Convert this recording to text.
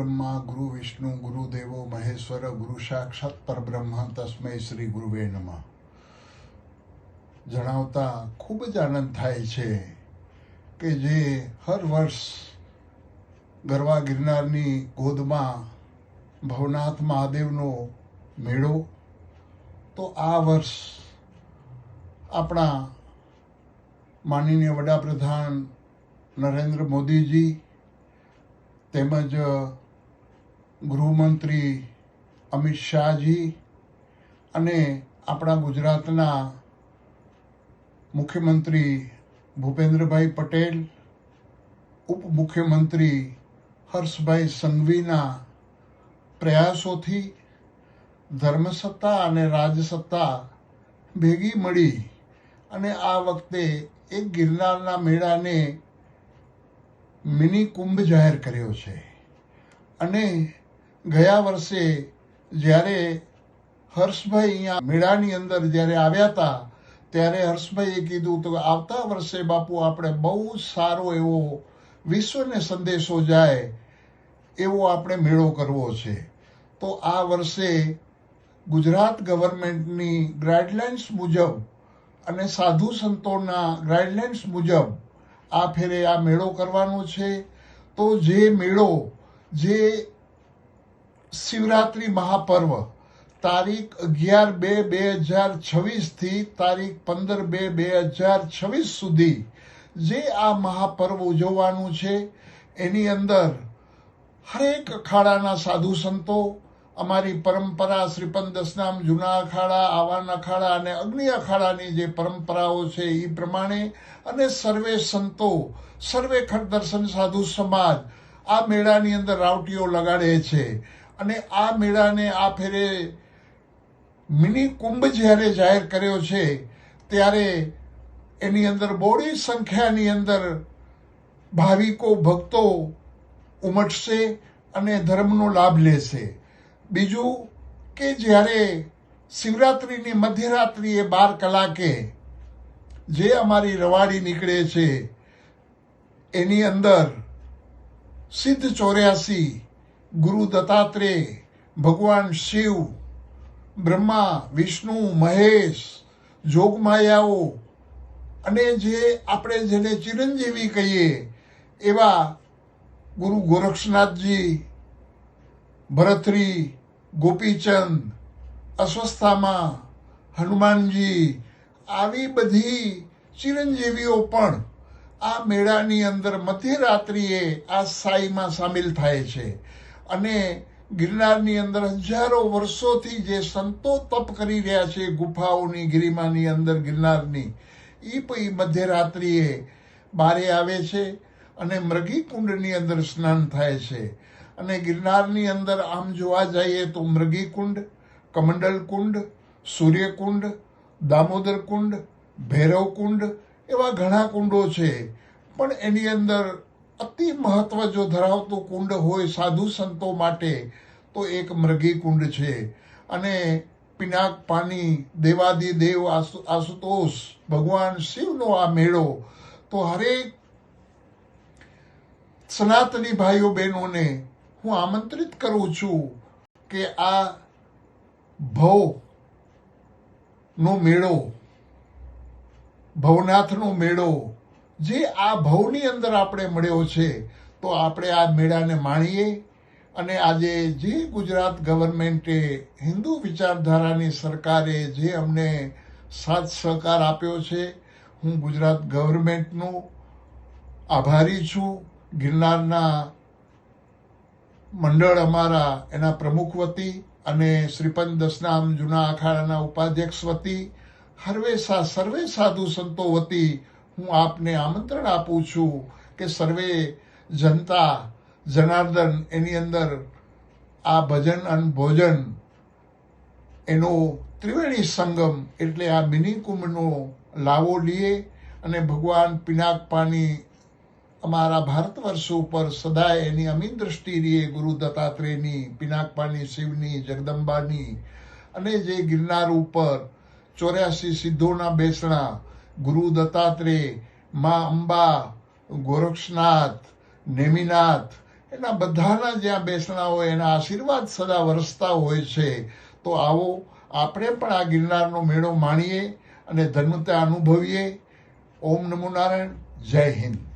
બ્રહ્મા ગુરુ વિષ્ણુ ગુરુદેવો મહેશ્વર ગુરુ સાક્ષાત પરબ્રહ્મ તસ્મૈ શ્રી ગુરુવે નમઃ જણાવતા ખૂબ જ આનંદ થાય છે કે જે હર વર્ષ ગરવા ગિરનારની ગોદમાં ભવનાથ મહાદેવનો મેળો, તો આ વર્ષ આપણા માનનીય વડાપ્રધાન નરેન્દ્ર મોદીજી તેમજ ગૃહમંત્રી અમિત શાહજી અને આપણા ગુજરાતના મુખ્યમંત્રી ભૂપેન્દ્રભાઈ પટેલ, ઉપમુખ્યમંત્રી હર્ષભાઈ સંઘવીના પ્રયાસોથી ધર્મસત્તા અને રાજસત્તા ભેગી મળી અને આ વખતે એક ગિરનારના મેળાને મિની કુંભ જાહેર કર્યો છે. અને ગયા વર્ષે જ્યારે હર્ષભાઈ અહીંયા મેળાની અંદર જ્યારે આવ્યા હતા ત્યારે હર્ષભાઈએ કીધું તો આવતા વર્ષે બાપુ આપણે બહુ સારો એવો વિશ્વને સંદેશો જાય એવો આપણે મેળો કરવો છે. તો આ વર્ષે ગુજરાત ગવર્મેન્ટની ગાઈડલાઇન્સ મુજબ અને સાધુ સંતોના ગાઈડલાઇન્સ મુજબ આ ફેરે આ મેળો કરવાનો છે. તો જે મેળો જે શિવરાત્રિ મહાપર્વ તારીખ 11/2/2026 થી તારીખ 15/2/2026 સુધી જે આ મહાપર્વ ઉજવવાનું છે એની અંદર હરેક અખાડાના સાધુ સંતો, અમારી પરંપરા શ્રીપંદ દસનામ જૂના અખાડા, આવાન અખાડા અને અગ્નિ અખાડાની જે પરંપરાઓ છે એ પ્રમાણે અને સર્વે સંતો, સર્વે ખંડ દર્શન સાધુ સમાજ આ મેળાની અંદર રાવટીઓ લગાડે છે. અને આ મેળાને આ ફેરે મિની કુંભ જ્યારે જાહેર કર્યો છે ત્યારે એની અંદર બહોળી સંખ્યાની અંદર ભાવિકો, ભક્તો ઉમટશે અને ધર્મનો લાભ લેશે. બીજું કે જ્યારે શિવરાત્રિની મધ્યરાત્રિએ 12 કલાકે જે અમારી રવાડી નીકળે છે એની અંદર સિદ્ધ 84 ગુરુ દત્તાત્રેય, ભગવાન શિવ, બ્રહ્મા, વિષ્ણુ, મહેશ, જોગમાયાઓ અને જે આપણે જેને ચિરંજીવી કહીએ એવા ગુરુ ગોરક્ષનાથજી, ભરતરી, ગોપીચંદ, અશ્વસ્થામા, હનુમાનજી આવી બધી ચિરંજીવીઓ પણ આ મેળાની અંદર મધ્યરાત્રિએ આ સાઈમાં સામેલ થાય છે. અને ગિરનારની અંદર હજારો વર્ષોથી જે સંતો તપ કરી રહ્યા છે ગુફાઓની ગિરિમાની અંદર ગિરનારની, એ પછી મધ્યરાત્રિએ બારે આવે છે અને મૃગી કુંડની અંદર સ્નાન થાય છે. અને ગિરનારની અંદર આમ જોવા જઈએ તો મૃગી કુંડ, કમંડલ કુંડ, સૂર્યકુંડ, દામોદર કુંડ, ભૈરવ કુંડ એવા ઘણા કુંડો છે. પણ એની અંદર અતિ મહત્વ જો ધરાવતું કુંડ હોય સાધુ સંતો માટે તો એક મૃગી કુંડ છે. અને પિનાક પાણી, દેવાદિદેવ આશુતોષ ભગવાન શિવનો આ મેળો, તો હરેક સનાતની ભાઈઓ બહેનોને હું આમંત્રિત કરું છું કે આ ભવનો મેળો, ભવનાથનો મેળો જે આ ભવની અંદર આપણે મળ્યો છે તો આપણે આ મેળાને માણીએ. અને આજે જે ગુજરાત ગવર્મેન્ટે હિન્દુ વિચારધારાની સરકારે જે અમને સાથ સહકાર આપ્યો છે, હું ગુજરાત ગવર્મેન્ટનો આભારી છું. ગિરનારના મંડળ અમારા એના પ્રમુખ વતી અને શ્રીપંદ દસનામ જૂના અખાડાના ઉપાધ્યક્ષ વતી હર્વેશા સર્વે સાધુ સંતો વતી હું આપને આમંત્રણ આપું છું કે સર્વે જનતા જનાર્દન એની અંદર આ ભજન અને ભોજન એનો ત્રિવેણી સંગમ એટલે આ મિની કુંભનો લાવો લઈએ અને ભગવાન પિનાકપાની અમારા ભારત વર્ષ ઉપર સદાય એની અમીન દ્રષ્ટિ રહીએ ગુરુ દત્તાત્રેયની, પિનાકપાની શિવની, જગદંબાની. અને જે ગિરનાર ઉપર 84 સિદ્ધોના બેસણા ગુરુ દત્તાત્રેય, મા અંબા, ગોરક્ષનાથ, નેમિનાથ એના બધાના જ્યાં બેસણા હોય એના આશીર્વાદ સદા વરસતા હોય છે. તો આવો આપણે પણ આ ગિરનારનો મેળો માણીએ અને ધન્યતા અનુભવીએ. ઓમ નમો નારાયણ. જય હિન્દ.